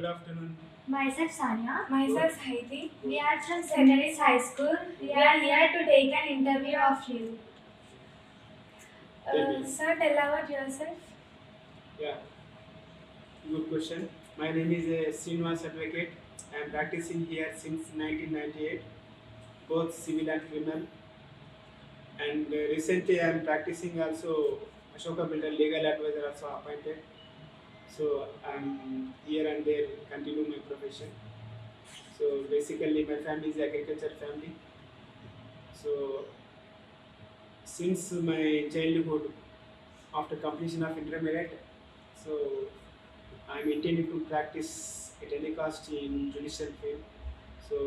afternoon. Myself Sanya. Myself Haiti. We are from St. St. Mary's High School. We are here to take an interview of you. Tell me. Sir, tell about yourself. Yeah, good question. My name is Srinivas Advocate. I am practicing here since 1998, both civil and criminal. And recently I am practicing also Ashoka Builder legal advisor also appointed. So I am here and there continue my profession. So basically my family is agriculture family. So since my childhood, after completion of intermediate, so I'm intending to practice at any cost in judicial field. So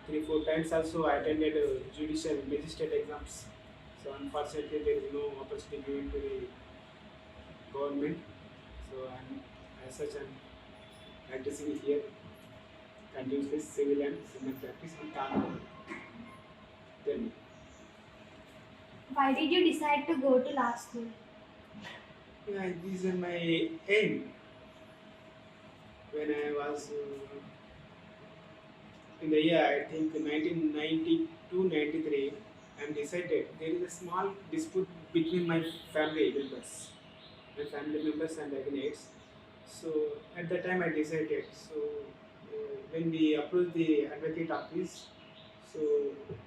3 4 times also I attended judicial magistrate exams. So unfortunately there is no opportunity given to the government. So I'm as such I'm practicing here continuously civil and criminal practice in Tamil. Tell me. Why did you decide to go to law school? Yeah, this is my aim when I was in the year I think 1992-93. I'm decided there is a small dispute between my family members and agnates. So at that time I decided. So when we approached the advocate office, so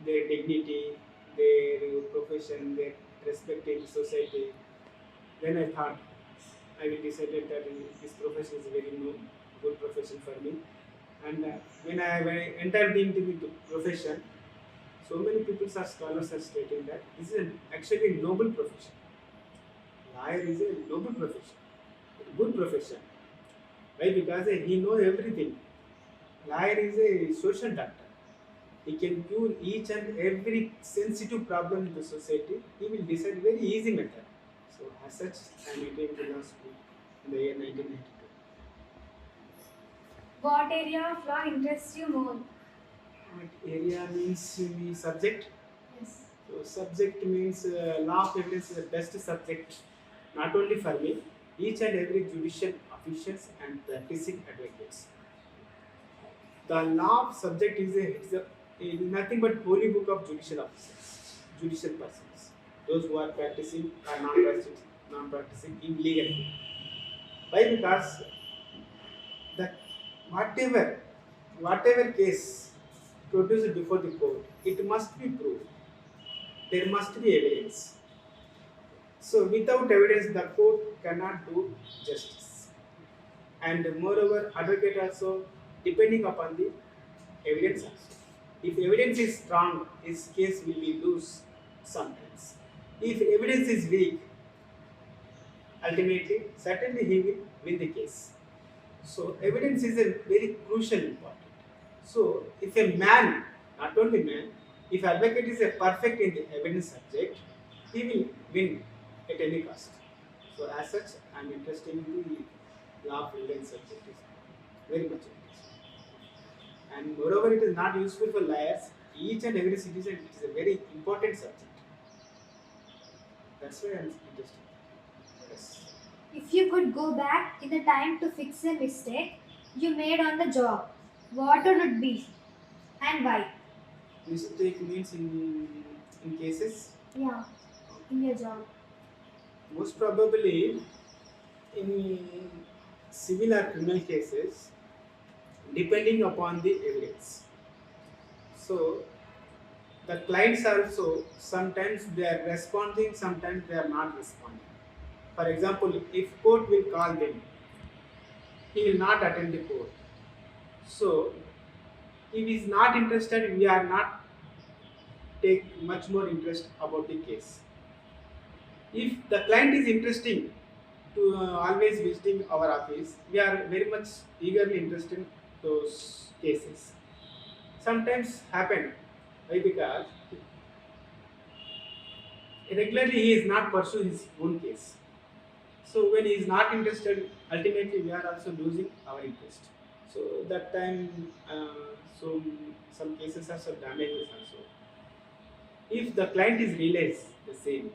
their dignity, their profession, their respect in society, then I thought I will decided that this profession is very good profession for me. And when I entered into the profession, so many people are scholars are stating that this is actually a noble profession. Lawyer is a noble profession, a good profession. Why? Because he knows everything. Lawyer is a social doctor. He can cure each and every sensitive problem in the society. He will decide very easy method. So as such, I am attending to law school in the year 1992. What area of law interests you more? What area means the subject? Yes. So subject means law of evidence is the best subject, not only for me, each and every judicial officials and practicing advocates. The law of subject is nothing but holy book of judicial officers, judicial persons, those who are practicing or non-practicing in legal field. Why? Because that whatever whatever case produced before the court, it must be proved. There must be evidence. So without evidence, the court cannot do justice. And moreover, advocate also depending upon the evidence also. If evidence is strong, his case will be loose sometimes. If evidence is weak, ultimately, certainly he will win the case. So evidence is a very crucial important. So if a man, not only man, if advocate is a perfect in the evidence subject, he will win at any cost. So as such, I am interested in the law of evidence subject is very much interesting. And moreover, it is not useful for liars. Each and every citizen, it is a very important subject. That's why I am interested. Yes. If you could go back in the time to fix a mistake you made on the job, what would it be and why? Mistake means in cases, Yeah, in your job. most probably in civil or criminal cases, depending upon the evidence. So the clients also sometimes they are responding, sometimes they are not responding. For example, if court will call them, he will not attend the court. So if he is not interested, we are not take much more interest about the case. If the client is interesting to always visiting our office, we are very much eagerly interested in those cases. Sometimes happen, why? Because regularly he is not pursue his own case. So when he is not interested, ultimately we are also losing our interest. So that time, so some cases are so damages also. If the client is realized the same,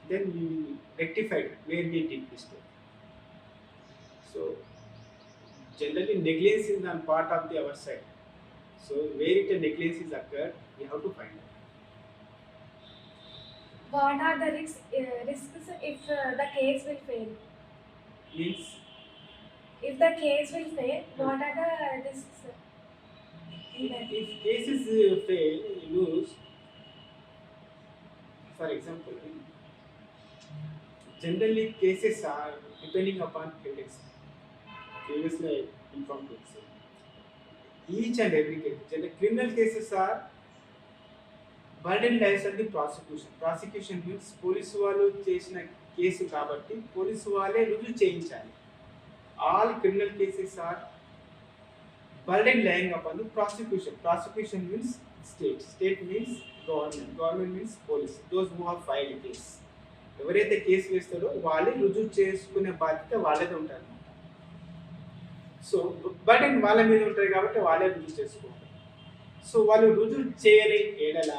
then we will rectify where we did mistake. So generally negligence is on part of the our side. So where it a negligence is occurred, we have to find out. What are the risks if the case will fail? Means If the case will fail, what are the risks in that? if cases fail, you lose. For example, generally cases are depending upon evidence. Previously I informed you. So, each and every case, generally criminal cases are burden lies on the prosecution. Prosecution means police వాళ్ళు చేసిన case కాబట్టి police వాళ్ళే రుజువు చేయించాలి. All criminal cases are burden lying upon the prosecution. Prosecution means state. State means government. Government means police. Those who have filed a case. ఎవరైతే case వేస్తారో వాళ్ళే రుజువు చేసుకునే బాధ్యత వాళ్ళదే ఉంటుంది. సో బర్డెన్ వాళ్ళ మీద ఉంటుంది కాబట్టి వాళ్ళే రుజువు చేసుకోవాలి. సో వాళ్ళు రుజువు చేయని ఏడల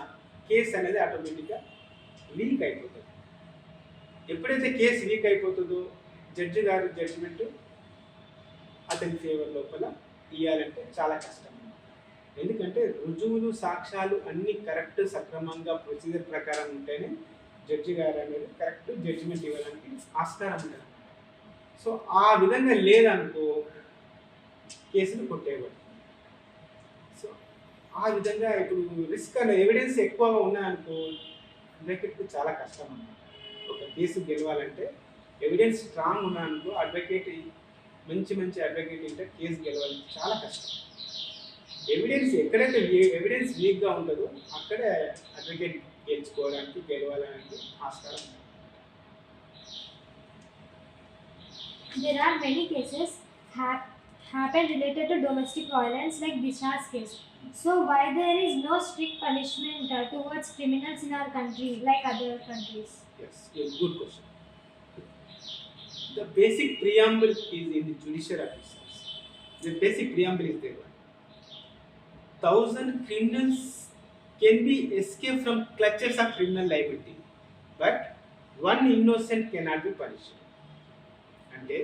కేసు అనేది ఆటోమేటిక్గా వీక్ అయిపోతుంది. ఎప్పుడైతే కేసు వీక్ అయిపోతుందో జడ్జి గారి జడ్జిమెంట్ అతని ఫేవర్ లోపల ఇవ్వాలంటే చాలా కష్టం. ఎందుకంటే రుజువులు సాక్ష్యాలు అన్నీ కరెక్ట్ సక్రమంగా ప్రొసీజర్ ప్రకారం ఉంటేనే జడ్జి గారు అనేది కరెక్ట్ జడ్జిమెంట్ ఇవ్వడానికి ఆస్కారం ఉంటుంది. సో ఆ విధంగా లేదనుకో కేసులు కొట్టేయబడుతుంది. సో ఆ విధంగా ఇప్పుడు రిస్క్ అనే ఎవిడెన్స్ ఎక్కువగా ఉన్నాయనుకో అడ్వకేట్కి చాలా కష్టం అన్నమాట. ఒక కేసు గెలవాలంటే ఎవిడెన్స్ స్ట్రాంగ్ ఉన్నాయనుకో అడ్వకేట్ మంచి అడ్వకేట్ ఉంటే కేసు గెలవాలి చాలా కష్టం. ఎవిడెన్స్ ఎక్కడైతే ఎవిడెన్స్ వీక్గా ఉంటుందో అక్కడే అడ్వకేట్ గెలుచుకోవడానికి గెలవాలనేది ఆస్కారం ఉంది. There are many cases happen related to domestic violence like Disha's case. So why there is no strict punishment towards criminals in our country like other countries? Yes, a good question. The basic preamble is in the judicial officers. The basic preamble is there. 1,000 criminals can be escaped from clutches of criminal liability, but one innocent cannot be punished. అంటే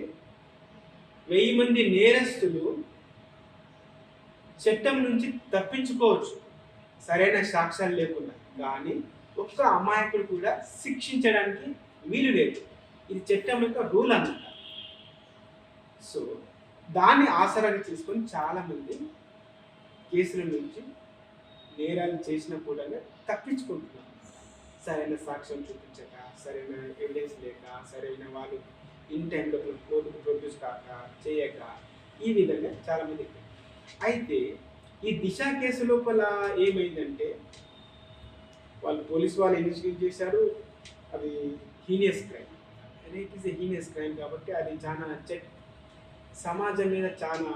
1000 మంది నేరస్తులు చట్టం నుంచి తప్పించుకోవచ్చు సరైన సాక్ష్యాలు లేకుండా, కానీ ఒక్క అమాయకుడు కూడా శిక్షించడానికి వీలు లేదు. ఇది చట్టం యొక్క రూల్ అన్నమాట. సో దాన్ని ఆసరాగా చేసుకొని చాలామంది కేసుల నుంచి నేరాలు చేసిన కూడా తప్పించుకుంటున్నారు. సరైన సాక్ష్యం చూపించక, సరైన ఎవిడెన్స్ లేక, సరైన వాళ్ళు ఇన్ టైంలో కోర్టుకు ప్రొడ్యూస్ కాక చేయక ఈ విధంగా చాలామంది. అయితే ఈ దిశ కేసు లోపల ఏమైందంటే వాళ్ళు పోలీసు వాళ్ళు ఇన్వెస్టిగేట్ చేశారు. అది heinous crime. It is a heinous crime కాబట్టి అది చాలా సమాజం మీద చాలా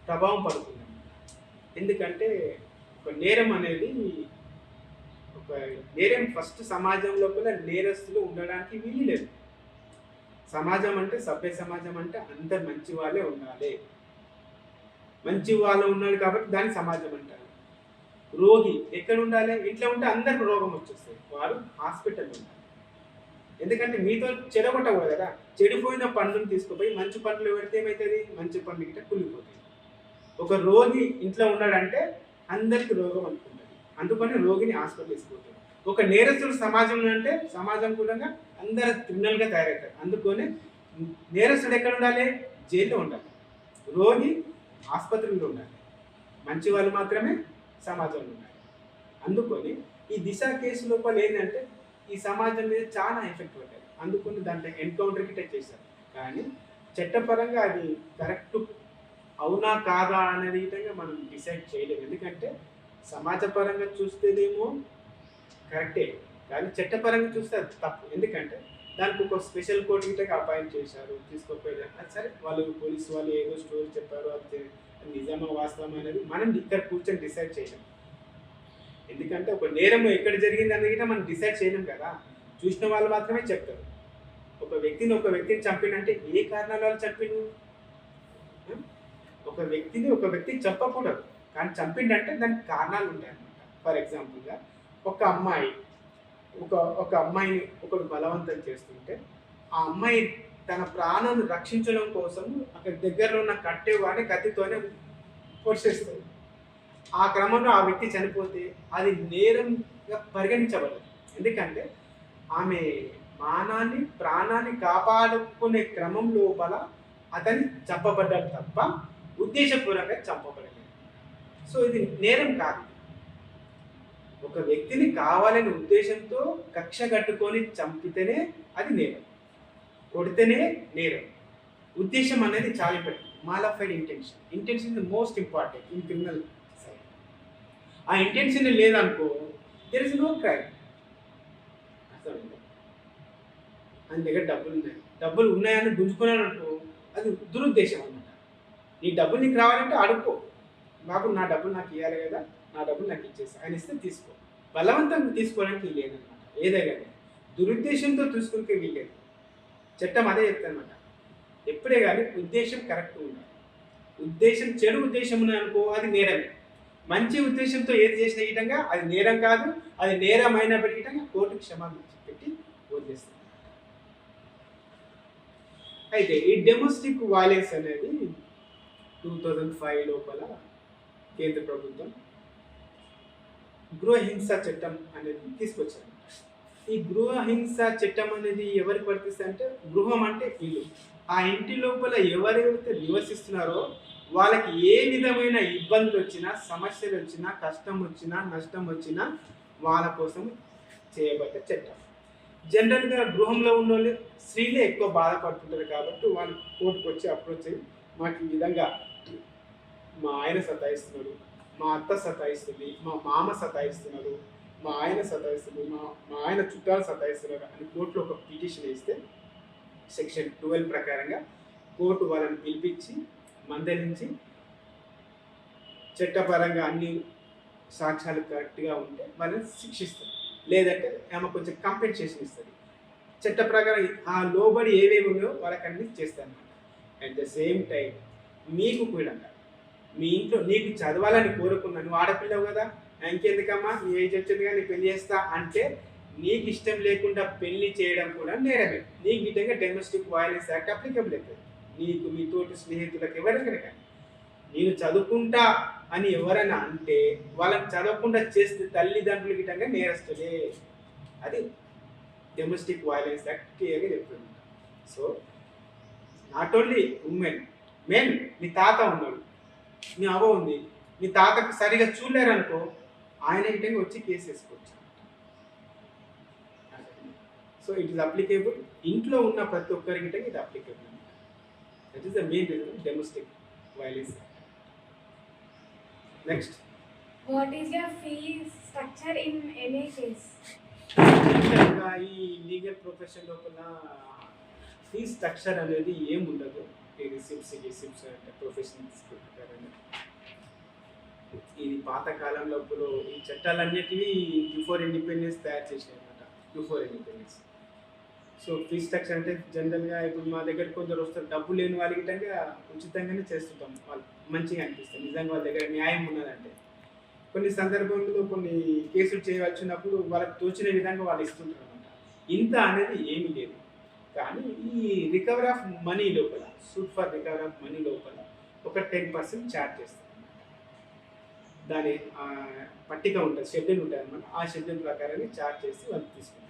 ప్రభావం పడుతుంది. ఎందుకంటే ఒక నేరం అనేది ఒక నేరం ఫస్ట్ సమాజం లోపల నేరస్తులు ఉండడానికి వీలు లేదు. సమాజం అంటే సభ్య సమాజం అంటే అందరు మంచి వాళ్ళే ఉండాలి. మంచి వాళ్ళు ఉన్నారు కాబట్టి దాన్ని సమాజం అంటారు. రోగి ఎక్కడ ఉండాలి? ఇంట్లో ఉంటే అందరికి రోగం వచ్చేస్తాయి. వారు హాస్పిటల్లో ఉండాలి. ఎందుకంటే మీతో చెడగొట్టకూడదు కదా. చెడిపోయిన పండ్లను తీసుకుపోయి మంచి పండ్లు పెడితే ఏమవుతుంది? మంచి పండ్లు గిట్ట కుళ్ళిపోతాయి. ఒక రోగి ఇంట్లో ఉన్నాడంటే అందరికి రోగం అనుకుంటుంది. అందుకని రోగిని హాస్పిటల్ తీసుకుపోతాడు. ఒక నేరస్తుడు సమాజంలో అంటే సమాజం కూడా అందరు క్రిమినల్గా తయారవుతారు. అందుకని నేరస్తుడు ఎక్కడ ఉండాలి? జైల్లో ఉండాలి. రోగి ఆసుపత్రిలో ఉండాలి. మంచి వాళ్ళు మాత్రమే సమాజంలో ఉండాలి. అందుకని ఈ దిశ కేసు లోపల ఏంటంటే ఈ సమాజం మీద చాలా ఎఫెక్ట్ పడ్డాయి. అందుకని దాంట్లో ఎన్కౌంటర్కి టచ్ చేశారు. కానీ చట్టపరంగా అది కరెక్ట్ అవునా కాదా అనేది విధంగా మనం డిసైడ్ చేయలేము. ఎందుకంటే సమాజపరంగా చూస్తేనేమో కరెక్టే, కానీ చట్టపరంగా చూస్తే అది తప్పు. ఎందుకంటే దానికి ఒక స్పెషల్ కోర్టు గిట్టగా అపాయింట్ చేశారు, తీసుకోపోయారు. అది సరే, వాళ్ళు పోలీసు వాళ్ళు ఏదో స్టోరీ చెప్పారు, అది నిజమా వాస్తవం అనేది మనం ఇక్కడ కూర్చొని డిసైడ్ చేయలేము. ఎందుకంటే ఒక నేరం ఎక్కడ జరిగింది అనేది మనం డిసైడ్ చేయలేం కదా. చూసిన వాళ్ళు మాత్రమే చెప్తారు. ఒక వ్యక్తిని చంపినంటే ఏ కారణాల వల్ల చంపిను? ఒక వ్యక్తిని చెప్పకూడదు, కానీ చంపిండంటే దానికి కారణాలు ఉంటాయి అన్నమాట. ఫర్ ఎగ్జాంపుల్గా ఒక అమ్మాయిని ఒకడు బలవంతం చేస్తుంటే ఆ అమ్మాయి తన ప్రాణాన్ని రక్షించడం కోసం అక్కడ దగ్గరలో ఉన్న కట్టె వాడిని కత్తితోనే పొడిచేస్తుంది. ఆ క్రమంలో ఆ వ్యక్తి చనిపోతే అది నేరంగా పరిగణించబడదు. ఎందుకంటే ఆమె ప్రాణాన్ని కాపాడుకునే క్రమం లోపల అతన్ని చంపబడ్డాడు తప్ప ఉద్దేశపూర్వకంగా చంపబడలేదు. సో ఇది నేరం కాదు. ఒక వ్యక్తిని కావాలనే ఉద్దేశంతో కక్ష కట్టుకొని చంపితేనే అది నేరం, కొడితేనే నేరం. ఉద్దేశం అనేది చాలా important. Mala fide intention is the most important in criminal side. ఆ ఇంటెన్షన్ లేదనుకో దెర్ ఇస్ నో క్రైమ్. ఆయన దగ్గర డబ్బులు ఉన్నాయని గుంజుకున్నాను అనుకో అది దురుద్దేశం అన్నమాట. నీ డబ్బులు నీకు రావాలంటే అడుక్కో, బాబు నా డబ్బులు నాకు ఇవ్వాలి కదా, నా డబ్బులు నాకు ఇచ్చేసి ఆయన ఇస్తే తీసుకో. బలవంతంగా తీసుకోవడానికి వీలేదన్నమాట. ఏదైనా దురుద్దేశంతో తీసుకుంటే వీలేదు. చట్టం అదే చెప్తానమాట. ఎప్పుడే కానీ ఉద్దేశం కరెక్ట్ ఉండాలి. చెడు ఉద్దేశం ఉన్నదనుకో అది నేరమే. మంచి ఉద్దేశంతో ఏది చేసిన విధంగా అది నేరం కాదు. అది నేరం అయినప్పటికీ కోర్టు క్షమాపణ పెట్టి వదిలేస్తుంది. అయితే ఈ డొమెస్టిక్ వైలెన్స్ అనేది 2005 లోపల కేంద్ర ప్రభుత్వం గృహహింస చట్టం అనేది తీసుకొచ్చారు. ఈ గృహహింస చట్టం అనేది ఎవరికి వర్తిస్తుంది అంటే, గృహం అంటే ఇల్లు. ఆ ఇంటి లోపల ఎవరైతే నివసిస్తున్నారో వాళ్ళకి ఏ విధమైన ఇబ్బందులు వచ్చినా, సమస్యలు వచ్చినా, కష్టం వచ్చినా, నష్టం వచ్చినా వాళ్ళ కోసం చేయబడ్డ చట్టం. జనరల్గా గృహంలో ఉన్న వాళ్ళు స్త్రీలే ఎక్కువ బాధపడుతుంటారు కాబట్టి వాళ్ళు కోర్టుకు వచ్చి అప్రోచ్ అయ్యి మాకు ఈ విధంగా మా ఆయన సతాయిస్తున్నారు, మా అత్త సతాయిస్తుంది, మా మామ సతాయిస్తున్నారు, మా ఆయన సతాయిస్తున్నారు, మా ఆయన చుట్టాలు సతాయిస్తున్నారు అని కోర్టులో ఒక పిటిషన్ వేస్తే సెక్షన్ 12 ప్రకారంగా కోర్టు వాళ్ళని పిలిపించి మందలించి చట్టపరంగా అన్ని సాక్ష్యాలు కరెక్ట్గా ఉంటే వాళ్ళని శిక్షిస్తారు. లేదంటే ఆమె కొంచెం కంపెన్సేషన్ ఇస్తుంది. చట్ట ప్రకారం ఆ లోబడి ఏవేవి ఉన్నాయో వాళ్ళకి అన్ని చేస్తాను అనమాట. అట్ ద సేమ్ టైం మీకు కూడా మీ ఇంట్లో నీకు చదవాలని కోరుకున్నాను, నువ్వు ఆడపిల్లవు కదా, ఇంకెందుకమ్మా నీ ఏజ్ వచ్చింది కానీ పెళ్లి చేస్తా అంటే నీకు ఇష్టం లేకుండా పెళ్లి చేయడం కూడా నేరమే. నీకు విధంగా డొమెస్టిక్ వైలెన్స్ యాక్ట్ అప్లికబుల్ అవుతుంది. నీకు మీ తోటి స్నేహితులకు ఎవరైనా కానీ నేను చదువుకుంటా అని ఎవరైనా అంటే వాళ్ళని చదవకుండా చేస్తే తల్లిదండ్రుల విధంగా నేరస్తులే. అది డొమెస్టిక్ వైలెన్స్ యాక్ట్ క్లియర్గా చెప్తుంది. So not only women, men, మీ తాత ఉన్నాడు, మీ అవ్వ ఉంది, మీ తాతకు సరిగా చూడలేరనుకో ఆయన విధంగా వచ్చి కేసు వేసుకోవచ్చు. So it is applicable. ఇంట్లో ఉన్న ప్రతి ఒక్కరికి ఇది అప్లికేబుల్ అనమాట. That is the main reason domestic violence. Next, What is your fee structure in any case? ఈ లీగల్ ప్రొఫెషన్ లోపల ఫీ స్ట్రక్చర్ అనేది ఏముండదు. ఈ రిసిప్ట్స్ అంటే ప్రొఫెషనల్ ప్రకారంగా ఇది పాతకాలం లోపల ఈ చట్టాలన్నిటివి బిఫోర్ ఇండిపెండెన్స్ తయారు చేసినాయి అనమాట. Before independence. So fee structure అంటే జనరల్గా ఇప్పుడు మా దగ్గర కొందరు వస్తారు, డబ్బు లేని వాళ్ళకి విధంగా ఉచితంగానే చేస్తుంటాం. వాళ్ళు మంచిగా అనిపిస్తుంది నిజంగా వాళ్ళ దగ్గర న్యాయం ఉన్నదంటే. కొన్ని సందర్భంలో కొన్ని కేసులు చేయవలసినప్పుడు వాళ్ళకి తోచిన విధంగా వాళ్ళు ఇస్తుంటారు అనమాట. ఇంత అనేది ఏమీ లేదు. కానీ ఈ రికవరీ ఆఫ్ మనీ లోపల, suit for recovery of money లోపల ఒక 10% ఛార్జ్ చేస్తారు. దాని పట్టిక ఉంటుంది, షెడ్యూల్ ఉంటుంది అనమాట. ఆ షెడ్యూల్ ప్రకారంగా ఛార్జ్ చేసి వాళ్ళు తీసుకుంటారు.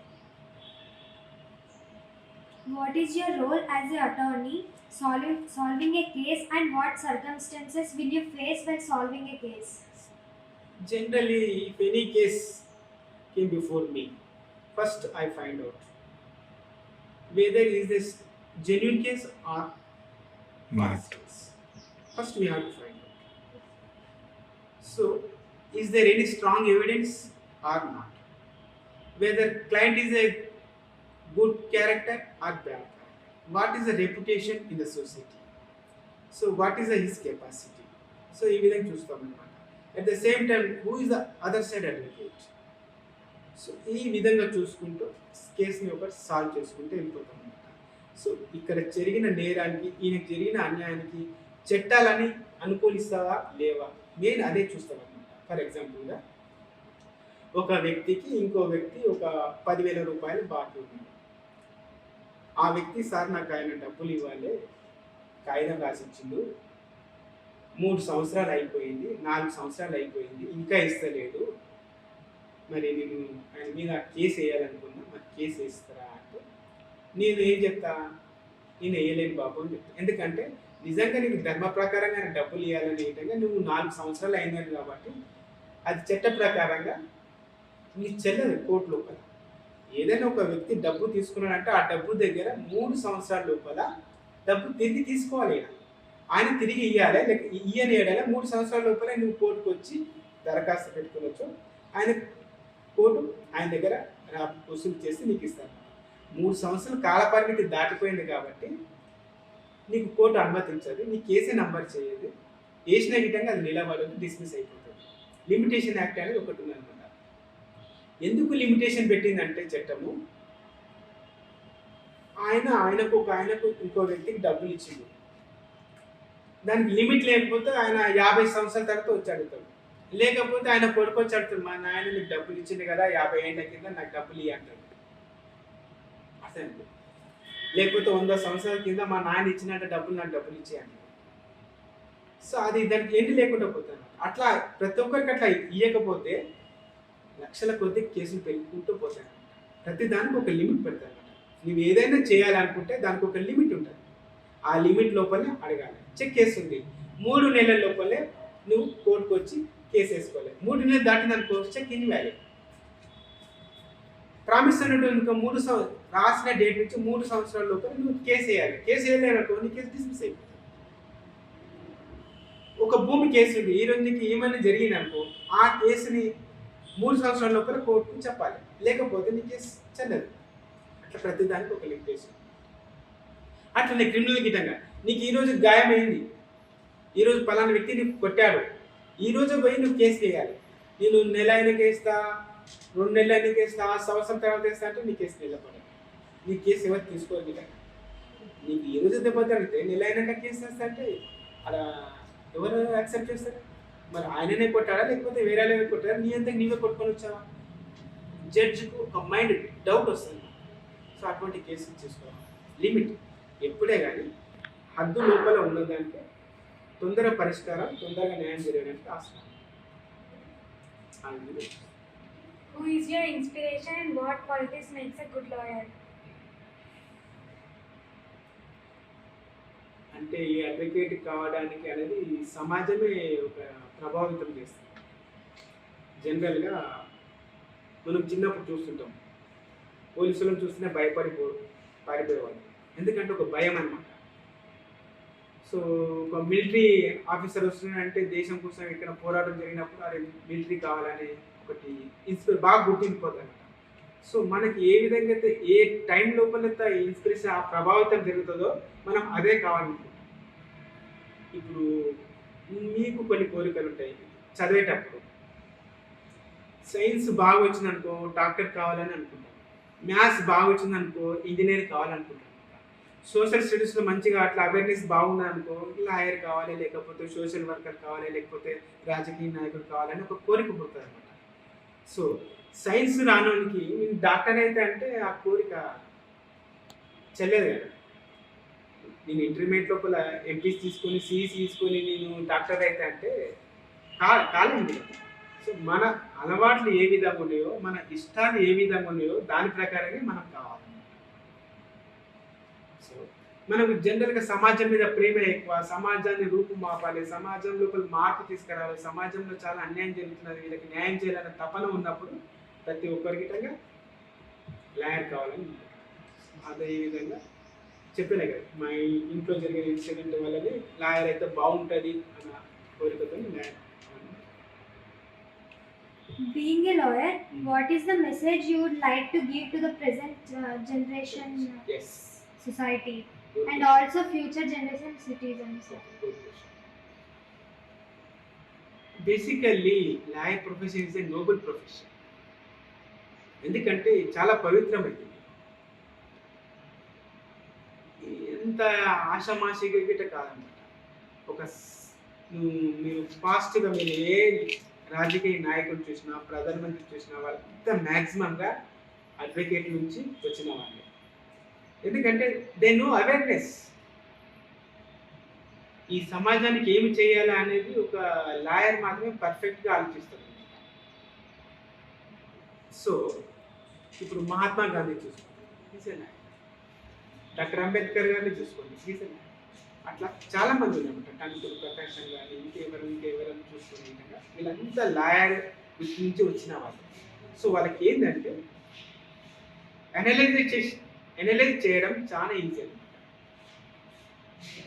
What is your role as an attorney solving a case, and what circumstances will you face while solving a case? Generally, if any case came before me, first I find out whether is this genuine case or false case. First we have to find out. So, is there any strong evidence or not? Whether client is a good character or bad character. What is the reputation in the society? So, what is his capacity? So, ఈ విధంగా చూస్తాం అన్నమాట. At the same time, who is the other side advocate? So ఈ విధంగా చూసుకుంటూ కేసుని ఒకటి solve చేసుకుంటూ వెళ్ళిపోతాం అన్నమాట. సో ఇక్కడ జరిగిన నేరానికి, ఈయనకి జరిగిన అన్యాయానికి చట్టాలని అనుకూలిస్తావా లేవా, నేను అదే చూస్తాను అనమాట. ఫర్ ఎగ్జాంపుల్గా ఒక వ్యక్తికి ఇంకో వ్యక్తి ఒక 10,000 రూపాయలు బాకీ ఉన్నాడు. ఆ వ్యక్తి సార్ నాకు ఆయన డబ్బులు ఇవ్వాలి, కాగితం రాసిచ్చిండు, 3 సంవత్సరాలు అయిపోయింది, 4 సంవత్సరాలు అయిపోయింది, ఇంకా ఇస్తలేడు, మరి నేను ఆయన మీద కేసు వేయాలనుకున్నా, మరి కేసు వేస్తారా అంటే నేను ఏం చెప్తా, నేను వేయలేను బాబు అని చెప్తాను. ఎందుకంటే నిజంగా నీకు ధర్మ ప్రకారంగా డబ్బులు ఇవ్వాలని ఏంటంటే నువ్వు 4 సంవత్సరాలు అయినాను కాబట్టి అది చట్ట ప్రకారంగా నీ చెల్లదు కోర్టు లోపల. ఏదైనా ఒక వ్యక్తి డబ్బు తీసుకున్నాడంటే ఆ డబ్బు దగ్గర 3 సంవత్సరాల లోపల డబ్బు తిరిగి తీసుకోవాలి. ఆయన తిరిగి ఇవ్వాలి, లేక ఇయ్యని ఏడాలి 3 సంవత్సరాల లోపల నువ్వు కోర్టుకు వచ్చి దరఖాస్తు పెట్టుకోవచ్చు. ఆయన కోర్టు ఆయన దగ్గర వసూలు చేసి నీకు ఇస్తాను. 3 సంవత్సరాల కాల పరిమితి దాటిపోయింది కాబట్టి నీకు కోర్టు అనుమతించదు, నీ కేసే నంబర్ చేయదు, వేసిన విధంగా అది నిలబడదు, డిస్మిస్ అయిపోతుంది. లిమిటేషన్ యాక్ట్ అనేది ఒకటి ఉందన్నమాట. ఎందుకు లిమిటేషన్ పెట్టిందంటే చట్టము, ఆయనకు ఇంకో వ్యక్తికి డబ్బులు ఇచ్చిండు, దానికి లిమిట్ లేకపోతే ఆయన 50 సంవత్సరాల తర్వాత వచ్చి అడుగుతాడు, లేకపోతే ఆయన కొడుకు వచ్చి అడుగుతాడు, మా నాయన నీకు డబ్బులు ఇచ్చింది కదా 50 ఏళ్ళ కింద నాకు డబ్బులు ఇవ్వ అంటాడు. అసలు లేకపోతే 100 సంవత్సరాల కింద మా నాయన ఇచ్చినట్టు డబ్బులు నాకు డబ్బులు ఇచ్చే అంటాడు. సో అది దానికి ఏంటి లేకుండా పోతాను. అట్లా ప్రతి ఒక్కరికి అట్లా ఇవ్వకపోతే లక్షల కొద్ది కేసులు పెరుగుకుంటూ పోతాయి. ప్రతి దానికి ఒక లిమిట్ పెడతారు అన్నమాట. నువ్వు ఏదైనా చేయాలనుకుంటే దానికి ఒక లిమిట్ ఉంటుంది, ఆ లిమిట్ లోపలే అడగాలి. చెక్ కేసు ఉంది, 3 నెలల లోపలే నువ్వు కోర్టుకు వచ్చి కేసు వేసుకోవాలి. 3 నెలలు దాటిందనుకో చెక్ ఇన్వాలిడ్. ప్రామిస్ అన్నట్టు ఇంకా 3 రాసిన డేట్ నుంచి 3 సంవత్సరాల లోపల నువ్వు కేసు వేయాలి. కేసు వేయలేదనుకో నీ కేసు డిస్మిస్ అయిపోతుంది. ఒక భూమి కేసు ఉంది, ఈరోజు నీకు ఏమైనా జరిగిందనుకో ఆ కేసుని 3 సంవత్సరాల లోపల కోర్టుకు చెప్పాలి, లేకపోతే నీ కేసు చెల్లదు. అట్లా ప్రతిదానికి ఒక లిమిటేషన్. అట్లనే క్రిమినల్ గిట్టంగా నీకు ఈరోజు గాయమైంది, ఈరోజు పలానా వ్యక్తి నీకు కొట్టాడు, ఈరోజు పోయి నువ్వు కేసు వేయాలి. నేను నెల అయినా కేస్తా, 2 నెలలు అయినా కేస్తా, సంవత్సరం తర్వాత వేస్తా అంటే నీ కేసు నిలబడదు. నీ కేసు ఎవరు తీసుకోవాలి గిట్టంగా. నీకు ఈరోజు దెబ్బ తగిలితే నెల అయినాక కేసు వేస్తా అంటే అలా ఎవరు యాక్సెప్ట్ చేస్తారు? మరి ఆయననే కొట్టాడా లేకపోతే వేరే వాళ్ళే కొట్టాడా, నీ అంతా నీవే కొట్టుకొని వచ్చావా? జడ్జికు ఒక మైండ్ డౌట్ వస్తుంది. సో అటువంటి కేసులు తీసుకోవాలి. లిమిట్ ఎప్పుడే కానీ హద్దు లోపల ఉన్నదానికి తొందర పరిష్కారం, తొందరగా న్యాయం జరగడానికి ఆస్కారం. Who is your inspiration and what qualities makes a good lawyer? అంటే ఈ అడ్వకేట్ కావడానికి అనేది సమాజమే ఒక ప్రభావితం చేస్తుంది. జనరల్గా మనం చిన్నప్పుడు చూస్తుంటాం, పోలీసులను చూస్తేనే పారిపోయేవాళ్ళు. ఎందుకంటే ఒక భయం అన్నమాట. సో ఒక మిలిటరీ ఆఫీసర్ వస్తున్నాడంటే దేశం కోసం ఇక్కడ పోరాటం జరిగినప్పుడు అది మిలిటరీ కావాలని ఒకటి బాగా గుర్తింపుపోతుంది అన్నమాట. సో మనకి ఏ విధంగా అయితే ఏ టైం లోపల ఇన్స్పిరేషన్ ఆ ప్రభావితం జరుగుతుందో మనం అదే కావాలనుకుంటాం. ఇప్పుడు మీకు కొన్ని కోరికలు ఉంటాయి చదివేటప్పుడు. సైన్స్ బాగా వచ్చిందనుకో డాక్టర్ కావాలని అనుకుంటాం, మ్యాథ్స్ బాగా వచ్చిందనుకో ఇంజనీర్ కావాలనుకుంటాం, సోషల్ స్టడీస్లో మంచిగా అట్లా అవేర్నెస్ బాగుందనుకో లాయర్ కావాలి, లేకపోతే సోషల్ వర్కర్ కావాలి, లేకపోతే రాజకీయ నాయకుడు కావాలని ఒక కోరిక పుడుతుంది అనమాట. సో సైన్స్ రానోనికి నేను డాక్టర్ అయితే అంటే ఆ కోరిక చెల్లదు కదా. నేను ఇంటర్మీడియట్ లోపల ఎంపీసీ తీసుకొని సిఈసి తీసుకొని నేను డాక్టర్ అయితే అంటే కాలేదు. సో మన అలవాట్లు ఏ విధంగా ఉన్నాయో, మన ఇష్టాలు ఏ విధంగా ఉన్నాయో దాని ప్రకారంగా మనం కావాలి. సో మనకు జనరల్గా సమాజం మీద ప్రేమ ఎక్కువ, సమాజాన్ని రూపుమాపాలి, సమాజం లోపల మార్పు తీసుకురావాలి, సమాజంలో చాలా అన్యాయం జరుగుతున్నది, వీళ్ళకి న్యాయం చేయాలనే తపన ఉన్నప్పుడు ప్రతి ఒక్కరికిటంగా లాయర్ కావాలని. అదే విధంగా చెప్పినా కదా, మా ఇంట్లో జరిగిన ఇన్సిడెంట్ వల్లనే లాయర్ అయితే బాగుంటుంది అన్న కోరికతో lawyer. Being a lawyer, what is the message you would like to give to the present generation Yes. society Good and question. also future generation citizens? Good question. Basically, lawyer profession is a noble profession. ఎందుకంటే చాలా పవిత్రమైనది. ఎంత ఆషామాషిగా గిట్ట కాదన్నమాట. ఒక మీరు ఫాస్ట్గా మీరు ఏ రాజకీయ నాయకులు చూసినా, ప్రధానమంత్రి చూసినా వాళ్ళంతా మ్యాక్సిమంగా అడ్వకేట్ నుంచి వచ్చిన వాళ్ళే. ఎందుకంటే దే నో అవేర్నెస్. ఈ సమాజానికి ఏమి చేయాలా అనేది ఒక లాయర్ మాత్రమే పర్ఫెక్ట్గా ఆలోచిస్తారు. సో ఇప్పుడు మహాత్మా గాంధీ చూసుకోండి, is a lawyer. Doctor Ambedkar గారిని చూసుకోండి, ఈజ్ ఏ లాయర్. అట్లా చాలా మంది ఉన్నారన్నమాట. టంగుటూరి ప్రకాశం కానీ ఇంకెవరైనా చూసుకునే విధంగా వీళ్ళంతా లాయర్ నుంచి వచ్చిన వాళ్ళు. సో వాళ్ళకి ఏంటంటే అనలైజ్ చేయడం చాలా ఈజీ అనమాట.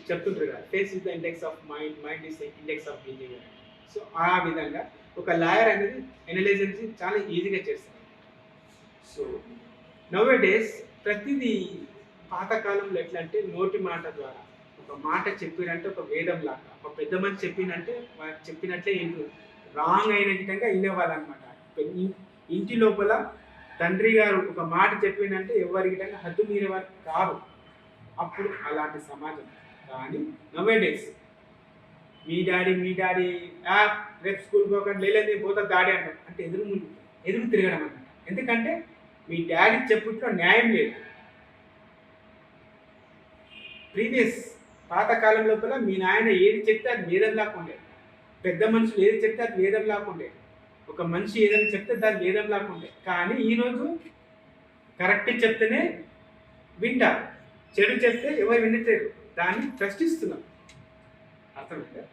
చెప్తుంటారు కదా, face is the index of mind, mind is the index of behaviour. So ఆ విధంగా ఒక లాయర్ అనేది అనలైజ్ చాలా ఈజీగా చేస్తారు. సో నవ్ డేస్ ప్రతిదీ పాతకాలంలో ఎట్లా అంటే నోటి మాట ద్వారా ఒక మాట చెప్పినంటే ఒక వేదం లాగా, ఒక పెద్ద మంది చెప్పినంటే వారు చెప్పినట్లే ఇంటి రాంగ్ అయిన విధంగా వినేవాళ్ళు అనమాట. ఇంటి లోపల తండ్రి గారు ఒక మాట చెప్పిందంటే ఎవరి విధంగా హద్దు మీరేవారు కాదు. అప్పుడు అలాంటి సమాజం. కానీ నవ్ డేస్ మీ డాడీ రేపు స్కూల్ పోకండి, లేలేదు పోతా డాడీ అంటారు. అంటే ఎదురు తిరగడం అన్నమాట. ఎందుకంటే మీ డాడీ చెప్పుట్లో న్యాయం లేదు. ప్రీవియస్ పాతకాలం లోపల మీ నాయన ఏది చెప్తే అది వేదం లాక్కుండే, పెద్ద మనుషులు ఏది చెప్తే అది వేదం లాక్కుండే, ఒక మనిషి ఏదైనా చెప్తే దాని వేదం లాక్కుండే. కానీ ఈరోజు కరెక్ట్ చెప్తేనే వింటారు, చెడు చెప్తే ఎవరు వినట్లేదు, దాన్ని ప్రశ్నిస్తున్నాం. అర్థమైందా?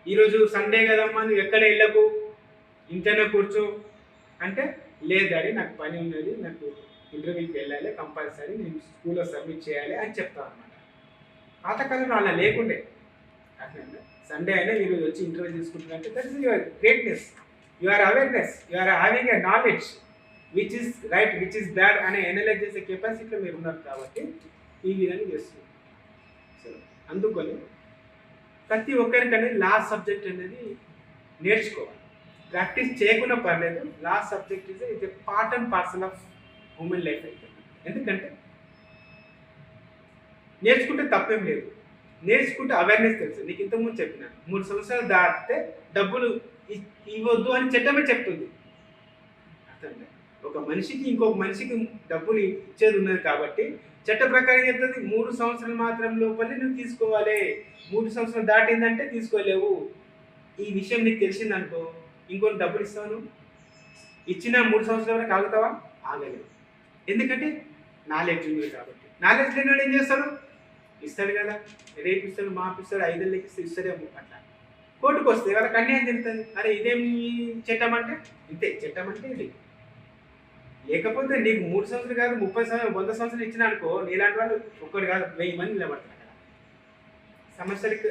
ఈరోజు సండే కదమ్మా, నువ్వు ఎక్కడ వెళ్ళకు, ఇంట్లోనే కూర్చో అంటే, లేదు డాడీ నాకు పని ఉన్నది, నాకు ఇంటర్వ్యూకి వెళ్ళాలి కంపల్సరీ, నేను స్కూల్లో సబ్మిట్ చేయాలి అని చెప్తాను అనమాట. పాతకాలంలో అలా లేకుండే. అర్థమైందా? సండే అయినా ఈరోజు వచ్చి ఇంటర్వ్యూ తీసుకుంటున్నారంటే that is your greatness, your awareness, your having a knowledge which is right, which is bad అనే అనలైజ్ చేసే కెపాసిటీలో మీరు ఉన్నారు కాబట్టి ఈ విధంగా చేస్తున్నారు. సో అందుకని ప్రతి ఒక్కరికనే లా సబ్జెక్ట్ అనేది నేర్చుకోవాలి. ప్రాక్టీస్ చేయకుండా పర్లేదు, law subject is a part and parcel of human life అయితే. ఎందుకంటే నేర్చుకుంటే తప్పేం లేదు, నేర్చుకుంటే అవేర్నెస్ తెలుసు. నీకు ఇంతకుముందు చెప్పినాను, 3 సంవత్సరాలు దాటితే డబ్బులు ఇవ్వద్దు అని చట్టమే చెప్తుంది. అర్థమైందా? ఒక మనిషికి ఇంకొక మనిషికి డబ్బులు ఇచ్చేది ఉన్నది కాబట్టి చట్ట ప్రకారం చెప్తుంది 3 సంవత్సరాలు మాత్రం లోపలే నువ్వు తీసుకోవాలి. 3 సంవత్సరాలు దాటిందంటే తీసుకోలేవు. ఈ విషయం నీకు తెలిసిందనుకో, ఇంకొన్ని డబ్బులు ఇస్తావు, నువ్వు ఇచ్చిన 3 సంవత్సరాల వరకు ఆగుతావా? ఆగలేవు. ఎందుకంటే నాలెడ్జ్ ఉంది కాబట్టి. నాలెడ్జ్ లేని వాడు ఏం చేస్తాడు? ఇస్తాడు కదా, రేపు ఇస్తాడు, మాపిస్తాడు, 5 ఏళ్ళకి ఇస్తాడేమో. అట్లా కోర్టుకు వస్తే వాళ్ళకి అన్యాయం జరుగుతుంది. అరే ఇదేం చట్టం అంటే ఇంతే, చట్టం అంటే ఇది. లేకపోతే నీకు 3 సంవత్సరాలు కాదు 30 సంవత్సరాలు 100 సంవత్సరాలు ఇచ్చిన అనుకో, నీలాంటి వాళ్ళు ఒక్కడు కాదు 1000 మంది నిలబడతారు అక్కడ. సమస్యలకు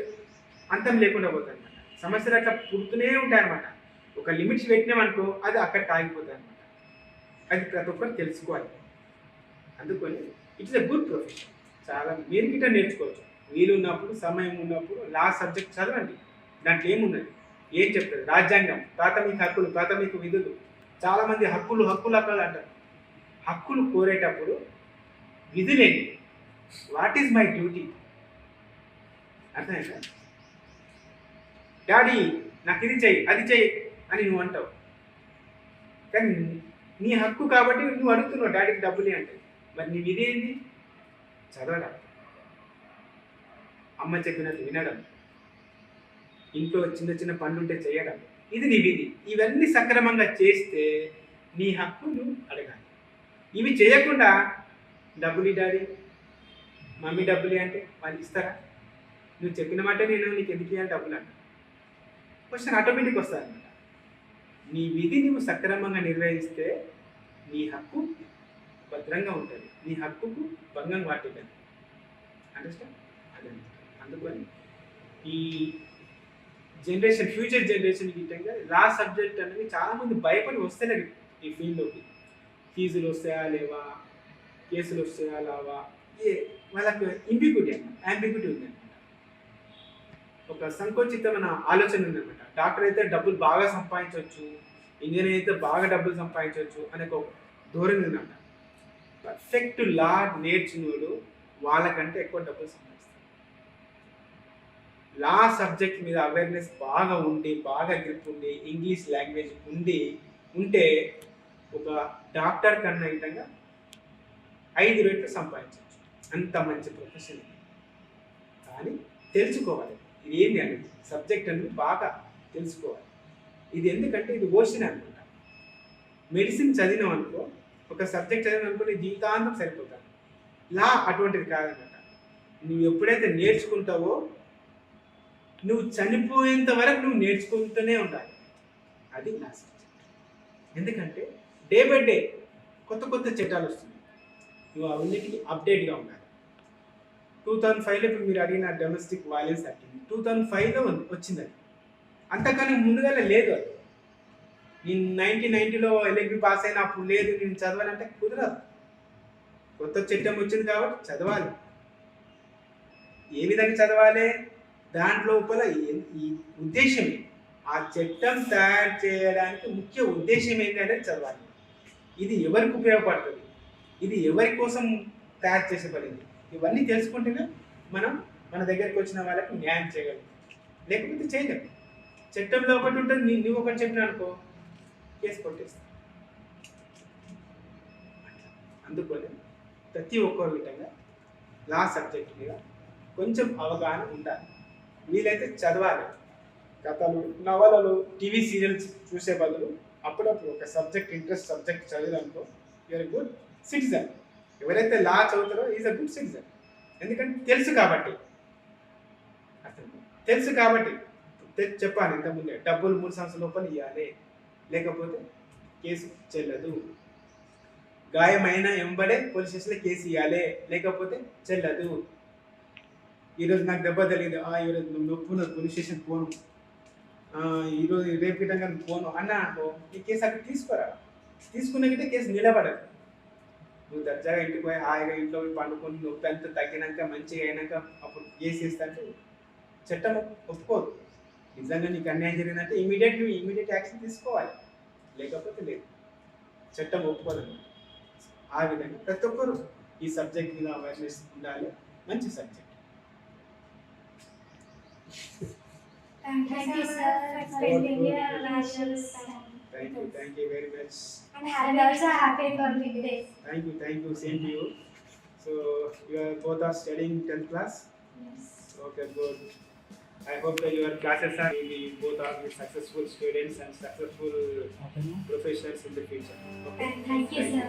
అంతం లేకుండా పోతుంది అనమాట. సమస్యలు అట్లా పుడుతూనే ఉంటాయి అనమాట. ఒక లిమిట్స్ పెట్టినామనుకో అది అక్కడికి ఆగిపోతుంది అనమాట. అది ప్రతి ఒక్కరు తెలుసుకోవాలి. అందుకని ఇట్స్ ఎ గుడ్ ప్రొఫెషన్. చాలా మీరు గిట్ట నేర్చుకోవచ్చు. వీలు ఉన్నప్పుడు, సమయం ఉన్నప్పుడు లా సబ్జెక్ట్ చదవండి. దాంట్లో ఏమున్నది, ఏం చెప్తుంది? రాజ్యాంగం, ప్రాథమిక హక్కులు, ప్రాథమిక విధులు. చాలామంది హక్కులు అంటారు. హక్కులు కోరేటప్పుడు విధులేంటి? What is my duty? అర్థమైందా? డాడీ నాకు ఇది చెయ్యి, అది చెయ్యి అని నువ్వు అంటావు. కానీ నీ హక్కు కాబట్టి నువ్వు అడుగుతున్నావు డాడీకి డబ్బులు అంటే. మరి నీ విధి ఏంటి? చదవడం, అమ్మ చెప్పినట్టు వినడం, ఇంట్లో చిన్న చిన్న పనులుంటే చేయడం, ఇది నీ విధి. ఇవన్నీ సక్రమంగా చేస్తే నీ హక్కు నువ్వు అడగాలి. ఇవి చేయకుండా డబ్బులు డాడీ, మమ్మీ డబ్బులు అంటే వాళ్ళు ఇస్తారా? నువ్వు చెప్పిన మాట నేను నీకు ఎందుకు ఇవ్వాలి డబ్బులు అంట. క్వశ్చన్ ఆటోమేటిక్ వస్తుంది అనమాట. నీ విధి నువ్వు సక్రమంగా నిర్వహిస్తే నీ హక్కు భద్రంగా ఉంటుంది, నీ హక్కుకు భంగం వాటిల్లని. అండర్స్టాండ్? అదే. అందుకని ఈ జనరేషన్, ఫ్యూచర్ జనరేషన్ విధంగా లా సబ్జెక్ట్ అనేది చాలామంది భయపడి వస్తలేరు ఈ ఫీల్డ్లోకి. ఫీజులు వస్తాయా లేవా, కేసులు వస్తాయా లావా, వాళ్ళకు యాంబిగ్యూటీ ఉంది అనమాట. ఒక సంకోచితమైన ఆలోచన ఉందన్నమాట. డాక్టర్ అయితే డబ్బులు బాగా సంపాదించవచ్చు, ఇంజనీర్ అయితే బాగా డబ్బులు సంపాదించవచ్చు అనే ఒక ధోరణి ఉందన్నమాట. పర్ఫెక్ట్ లా నేర్చినోడు వాళ్ళకంటే ఎక్కువ డబ్బులు సంపాదిస్తారు. లా సబ్జెక్ట్ మీద అవేర్నెస్ బాగా ఉండి, బాగా గ్రిప్ ఉండి, ఇంగ్లీష్ లాంగ్వేజ్ ఉంటే ఒక డాక్టర్ కన్నా విధంగా 5 రెట్లు సంపాదించవచ్చు. అంత మంచి ప్రొఫెషన్ కానీ తెలుసుకోవాలి ఇది ఏంటి అనేది సబ్జెక్ట్ అనేది బాగా తెలుసుకోవాలి. ఇది ఎందుకంటే ఇది ఓషన్ అనుకుంటా. మెడిసిన్ చదివినాం అనుకో, ఒక సబ్జెక్ట్ చదివిన అనుకో నీ జీవితాంతం సరిపోతాను. లా అటువంటిది కాదనమాట. నువ్వు ఎప్పుడైతే నేర్చుకుంటావో నువ్వు చనిపోయేంత వరకు నువ్వు నేర్చుకుంటూనే ఉండాలి. అది లా సబ్జెక్ట్. ఎందుకంటే డే బై డే కొత్త కొత్త చట్టాలు వస్తున్నాయి. నువ్వు అవన్నిటికీ అప్డేట్గా ఉండాలి. 2005లో ఇప్పుడు మీరు అడిగిన డొమెస్టిక్ వైలెన్స్ యాక్ట్ 2005లో వచ్చింది. అది అంతకన్నా ముందుగా లేదు. అది నేను 1990లో ఎల్ఎల్బి పాస్ అయినా అప్పుడు లేదు నేను చదవాలంటే కుదరదు. కొత్త చట్టం వచ్చింది కాబట్టి చదవాలి. ఏ విధంగా చదవాలి, దాంట్లోపల ఈ ఉద్దేశం ఆ చట్టం తయారు చేయడానికి ముఖ్య ఉద్దేశం ఏంటి అనేది చదవాలి. ఇది ఎవరికి ఉపయోగపడుతుంది, ఇది ఎవరి కోసం తయారు చేసబడింది, ఇవన్నీ తెలుసుకుంటేనే మనం మన దగ్గరికి వచ్చిన వాళ్ళకి న్యాయం చేయగలం. లేకపోతే చేయలేము. చట్టంలో ఒకటి ఉంటుంది, నువ్వు ఒకటి చెప్పినా అనుకో కేసు కొట్టేస్తా. అందుకని ప్రతి ఒక్కరి విధంగా లా సబ్జెక్ట్ మీద కొంచెం అవగాహన ఉండాలి. వీలైతే చదవాలి. కథలు, నవలలు, టీవీ సీరియల్స్ చూసే బదులు అప్పుడప్పుడు ఒక సబ్జెక్ట్ ఇంట్రెస్ట్ సబ్జెక్ట్ చదివానుకో యూఆర్ గుడ్ సిటిజన్. ఎవరైతే లా చదువుతారో ఈజ్ అ గుడ్ సిటిజన్. ఎందుకంటే తెలుసు కాబట్టి చెప్పాను ఇంతకుముందే, డబ్బులు 3 సంవత్సరాల లోపల ఇవ్వాలి, లేకపోతే కేసు చెల్లదు. గాయమైన ఎంబడే పోలీస్ స్టేషన్లో కేసు ఇవ్వాలి, లేకపోతే చెల్లదు. ఈరోజు నాకు దెబ్బ తెలియదు, ఈరోజు నొప్పు నాకు పోలీస్ స్టేషన్ పోను, ఈరోజు రేపు విధంగా పోను అన్నా అనుకో, ఈ కేసు అక్కడ తీసుకోరా. తీసుకున్నాకంటే కేసు నిలబడదు. నువ్వు దర్జాగా ఇంటికి పోయి హాయిగా ఇంట్లో పోయి పండుకొని నొప్పి అంతా తగ్గినాక మంచిగా అయినాక అప్పుడు కేసు ఇస్తే చట్టం ఒప్పుకోదు. నిజంగా నీకు అన్యాయం జరిగిందంటే ఇమీడియట్ యాక్షన్ తీసుకోవాలి, లేకపోతే లేదు. చట్టం ఒప్పుకోదన్నమాట. ఆ విధంగా ప్రతి ఒక్కరు ఈ సబ్జెక్ట్ మీద అవేర్నెస్ ఉండాలి. మంచి subject. Thank you, sir, for explaining your rationals. Thank you very much. And also happy Republic Day. Thank you. Same to you. So you are both are studying 10th class. Yes. Okay, good. I hope that your classes are both are successful students and successful professionals in the future. Okay. Thank you, sir.